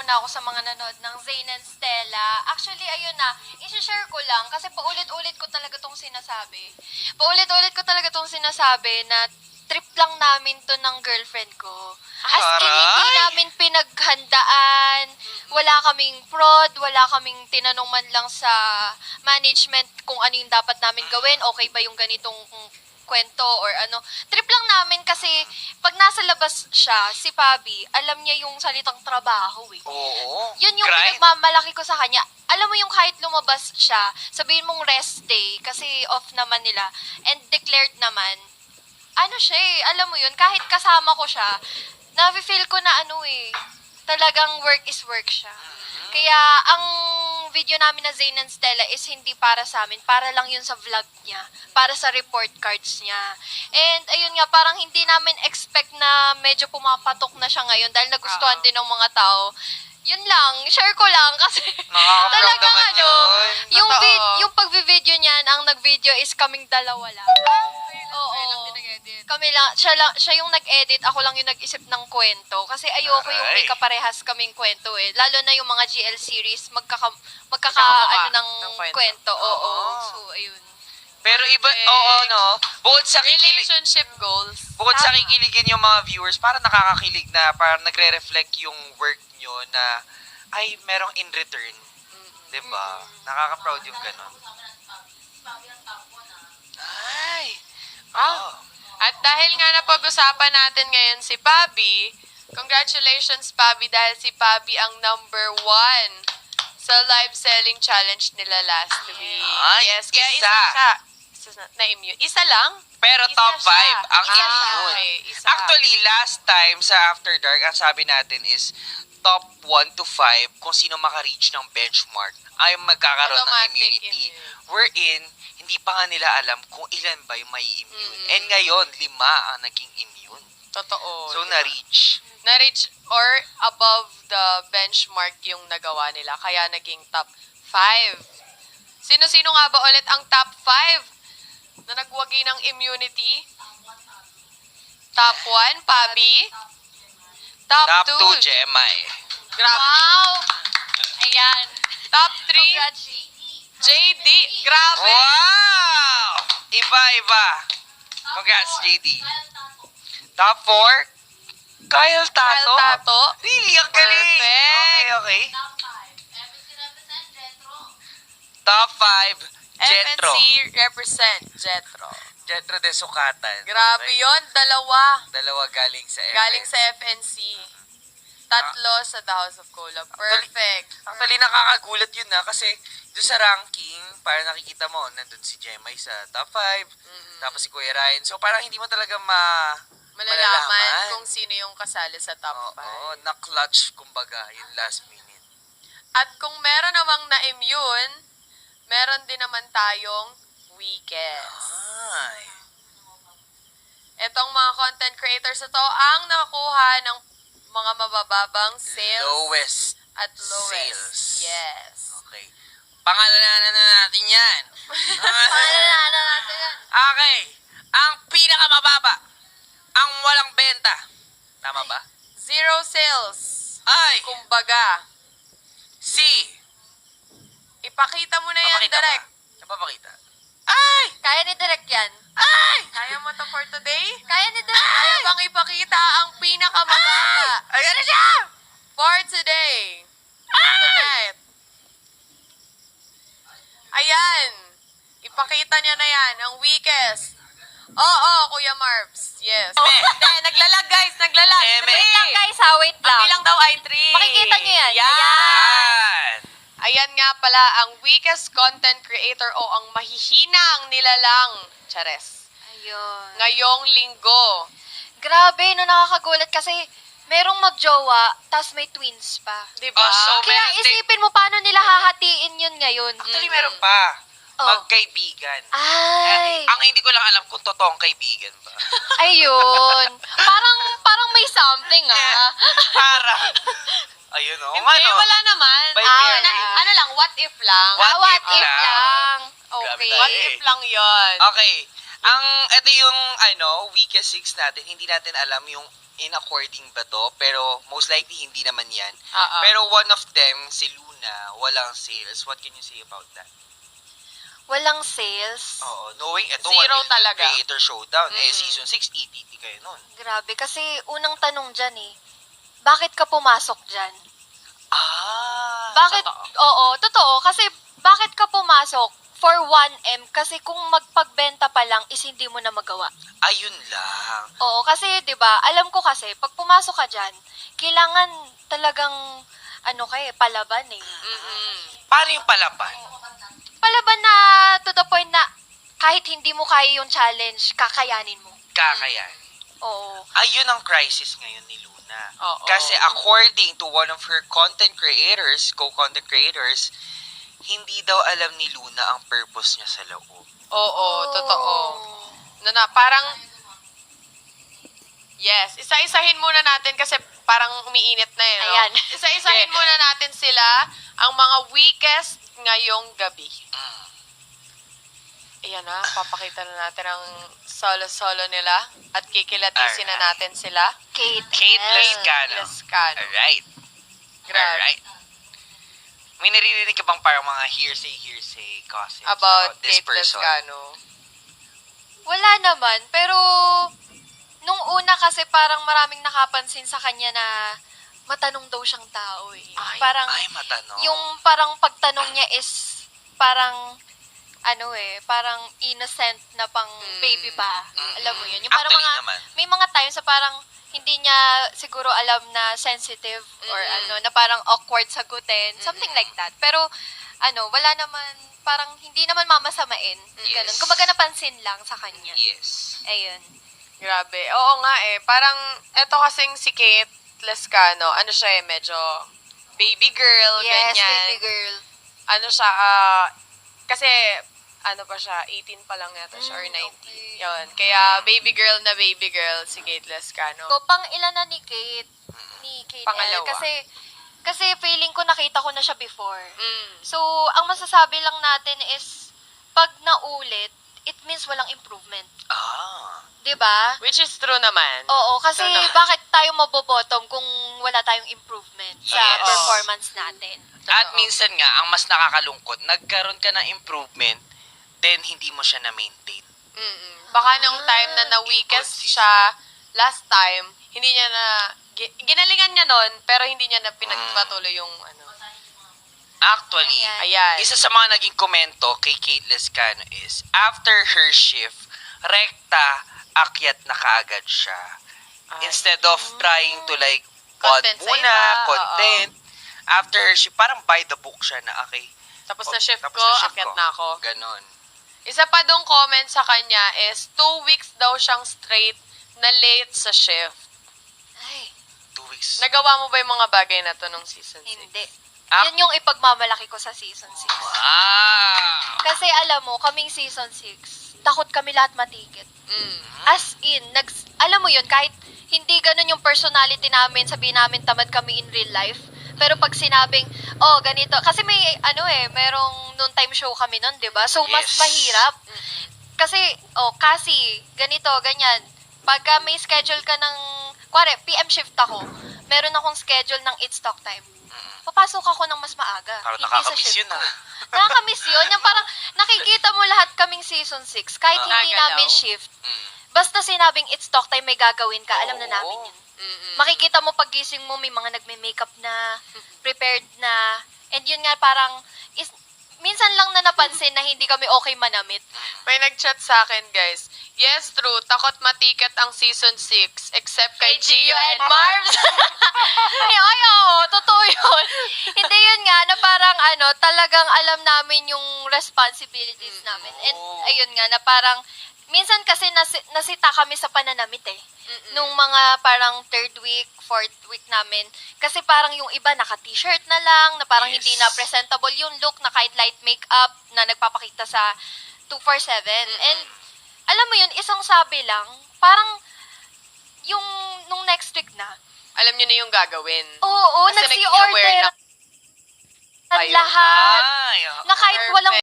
muna ako sa mga nanood ng Zayn and Stella. Actually, ayun na, isi-share ko lang kasi paulit-ulit ko talaga tong sinasabi. Paulit-ulit ko talaga tong sinasabi na trip lang namin to ng girlfriend ko. As in, hindi namin pinaghandaan, wala kaming prod, wala kaming tinanong man lang sa management kung ano yung dapat namin gawin, okay ba yung ganitong kwento or ano. Trip lang namin kasi pag nasa labas siya, si Pabi, alam niya yung salitang trabaho eh. Oo. Yun yung Grind. pinagmamalaki ko sa kanya. Alam mo yung kahit lumabas siya, sabihin mong rest day kasi off naman nila and declared naman, ano siya eh, alam mo yun, kahit kasama ko siya, na-feel ko na ano eh, talagang work is work siya. Kaya ang video namin na Zayn and Stella is hindi para sa amin, para lang yun sa vlog niya, para sa report cards niya. And ayun nga, parang hindi namin expect na medyo pumapatok na siya ngayon dahil nagustuhan din ng mga tao. Yun lang, share ko lang kasi Nakaka-proud talagang naman ano, yun. yung, Totoo. yung pagvi-video niyan, ang nag-video is kaming dalawa lang. Oo. Kami lang, siya yung nag-edit, ako lang yung nag-isip ng kwento. Kasi ayoko yung may Aray. kaparehas kaming kwento eh. Lalo na yung mga GL series, Magkakamukha ano ng ng kwento. kwento. Oo. Oo. So, ayun. Pero iba, Okay. oo, no? Bukod sa Relationship goals. bukod sa Tama. kikiligin yung mga viewers, parang nakakakilig na, parang nagre-reflect yung work nyo na, ay, merong in return. Diba? Nakaka-proud yung ganun. Ay! Oo. At dahil nga napag-usapan natin ngayon si Pabi, congratulations Pabi dahil si Pabi ang #1 sa live selling challenge nila last week. Ay, Yes, kaya isa. siya. Na-immune. Isa lang? Pero Isa top siya. 5 ang Isa siya. immune. Okay, isa. Actually, last time sa After Dark, ang sabi natin is top 1 to 5 kung sino maka-reach ng benchmark ay magkakaroon ng Automatic immunity. immune. Wherein, hindi pa nga nila alam kung ilan ba yung may immune. And ngayon, 5 ang naging immune. Totoo. So, na-reach. Na-reach or above the benchmark yung nagawa nila. Kaya naging top 5. Sino-sino nga ba ulit ang top 5 na nagwagi ng immunity? Top 1, Pabi. Top Top 2, 2, Gemma eh. Grabe. Wow! Ayan. Top 3, Congrats. JD. Grabe. Wow! Iba. Congrats, JD. Top 4, Kyle Tato. Kyle Tato. Really? Ang galing. Perfect. Okay. Top 5, Jetro. FNC represent Jetro. Jetro de Sukatan. Grabe Okay. yon, dalawa. Dalawa galing sa FNC. Galing sa FNC. Tatlo sa The House of Cola. Perfect. Actually, nakakagulat yun na kasi doon sa ranking, parang nakikita mo, nandun si Gemma sa top 5, tapos si Kuya Ryan. So, parang hindi mo talaga Malalaman kung sino yung kasali sa top 5. Oo, na-clutch, kumbaga, yung last minute. At kung meron namang na-immune, meron din naman tayong weakest. Ay. Etong mga content creators na to ang nakakuha ng mga mabababang sales Lowest at lowest. sales. Yes. Okay. Pangalanan na natin yan. Paalala natin yan. Okay. Ang pinakamababa. Ang walang benta. Tama ba? Zero sales. Ay! Kumbaga, Si! ipakita mo na yan, Papakita direct. ba? Napapakita. Ay! Kaya ni Direk yan. Ay! Kaya mo to for today? Kaya ni Direk. Kaya bang ipakita ang pinakamababa Ayan na siya! for today? Tonight. Ayan. Ipakita niya na yan, ang weakest. Oo, Kuya Marbs. Yes. Hindi, naglalag guys, naglalag. Eme. Wait lang guys ha, wait lang. Ang ilang daw ay 3. Makikita niyo yan. Ayan. Ayan! Ayan nga pala ang weakest content creator o ang mahihinang nilalang. Chares. Ayun. Ngayong linggo. Grabe, no, nakakagulat kasi merong magjowa, tas may twins pa. Diba? Oh, so Kaya isipin mo paano nila hahatiin yun ngayon. Actually, meron pa. Oh. Magkaibigan. Ay, Ang hindi ko lang alam kung totoong kaibigan ba. ayun. Parang may something ah. Parang, ayun o. Hindi, wala naman. By Ah, Mary. Ano lang, what if lang? What What if if lang? lang? Grabe Okay. tayo What if lang yon? Okay. Ito yung, weakest 6 natin. Hindi natin alam yung in according ba to? Pero most likely hindi naman yan. Oo. Pero one of them, si Luna, walang sales. What can you say about that? Walang sales. Oo, knowing ito, Zero 1 million talaga. creator showdown. Mm. Season 6, ETT kayo nun. Grabe. Kasi unang tanong dyan bakit ka pumasok dyan? Bakit? Totoo. Oo, totoo. Kasi bakit ka pumasok for 1M? Kasi kung magpagbenta pa lang is hindi mo na magawa. Ayun lang. Oo, kasi 'di ba? Alam ko kasi pag pumasok ka diyan, kailangan talagang palaban Mm-mm. Paano yung palaban? Palaban na to the point na kahit hindi mo kaya yung challenge, kakayanin mo. Kakayan. Oo. Ayun ang crisis ngayon ni Luna. Oo. Kasi according to one of her content creators, co-content creators, hindi daw alam ni Luna ang purpose niya sa loob. Oo, totoo. Na parang, yes, isa-isahin muna natin kasi parang umiinit na no? Ayan. Isa-isahin muna natin sila, ang mga weakest ngayong gabi. Ayan na, papakita na natin ang solo-solo nila at kikilatisin na natin sila. Kate Lascano. Lascano. Alright. Grabe. Alright. May naririnig ka bang parang mga hearsay gossips About this Kate person? Lascano. Wala naman, pero nung una kasi parang maraming nakapansin sa kanya na matanong daw siyang tao Ay, matanong. yung parang pagtanong niya is parang parang innocent na pang baby pa. Alam mo yun? Yung parang Actually naman. may mga times sa parang hindi niya siguro alam na sensitive or na parang awkward sagutin. Something like that. Pero, wala naman, parang hindi naman mamasamain. Ganun. Yes. Kumbaga napansin lang sa kanya. Yes. Ayun. Grabe. Oo nga parang, eto kasing si Kate Lascano, siya medyo baby girl, Yes, ganyan. baby girl. Siya, kasi, pa siya, 18 pa lang yata siya, or 19. Okay. Yun. Kaya, baby girl si Kate Lascano. So, pang ilan na ni Kate? Ni Kate Pangalawa. L. Kasi feeling ko nakita ko na siya before. Mm. So, ang masasabi lang natin is, pag naulit, it means walang improvement. 'Di ba? Which is true naman. Oo, kasi True naman. bakit tayo mabobottom kung wala tayong improvement sa Yes. performance natin? At minsan nga, ang mas nakakalungkot, nagkaroon ka ng improvement, then hindi mo siya na-maintain. Mm-mm. Baka nung time na na-weakest siya last time, hindi niya na, ginalingan niya nun, pero hindi niya na pinagpatuloy yung Actually, Ayan. isa sa mga naging komento kay Kate Lascano is, after her shift, rekta, akyat na kaagad siya. Instead of trying to pod Content sa muna, iba, content. After her shift, parang by the book siya na, okay. Tapos na shift tapos ko, na shift akyat ko. na ako. Ganon. Isa pa dong comment sa kanya is 2 weeks daw siyang straight na late sa shift. Ay, 2 weeks. Nagawa mo ba yung mga bagay na to nung season 6? hindi. Ah. Yun yung ipagmamalaki ko sa season 6. Wow! Kasi alam mo, kaming season 6, takot kami lahat matikit. Mm. As in, alam mo yun, kahit hindi ganun yung personality namin, sabihin namin tamad kami in real life, pero pag sinabing, ganito, kasi merong noon time show kami nun, di ba? So, mas Yes. mahirap. Kasi, kasi, ganito, ganyan. Pagka may schedule ka ng, PM shift ako, meron akong schedule ng It's Talk Time. Papasok ako ng mas maaga. Parang Hindi sa nakakamiss shift yun, ko. ah. Nakakamiss yun. Yung parang nakikita mo lahat kaming season 6, kahit hindi Nagalaw. namin shift. Mm. Basta sinabing It's Talk Time, may gagawin ka, alam na Oo. namin yun. Mm-mm. Makikita mo paggising mo, may mga nagme-makeup na, prepared na, and yun nga parang, minsan lang na napansin na hindi kami okay manamit. May nag-chat sa akin, guys. Yes, true. Takot matikat ang season 6 except kay Gio and Marbs. ay, oo, totoo yun. Hindi yun nga, na parang talagang alam namin yung responsibilities namin. And ayun nga, na parang, minsan kasi nasita kami sa pananamit nung mga parang 3rd week, 4th week namin. Kasi parang yung iba naka-t-shirt na lang, na parang Yes. hindi na presentable yung look, na kahit light makeup, na nagpapakita sa 247. And alam mo yun, isang sabi lang, parang yung nung next week na, Alam niyo na yung gagawin. oo, Kasi naging aware nagsi-order na ng lahat. Ay, Na kahit walang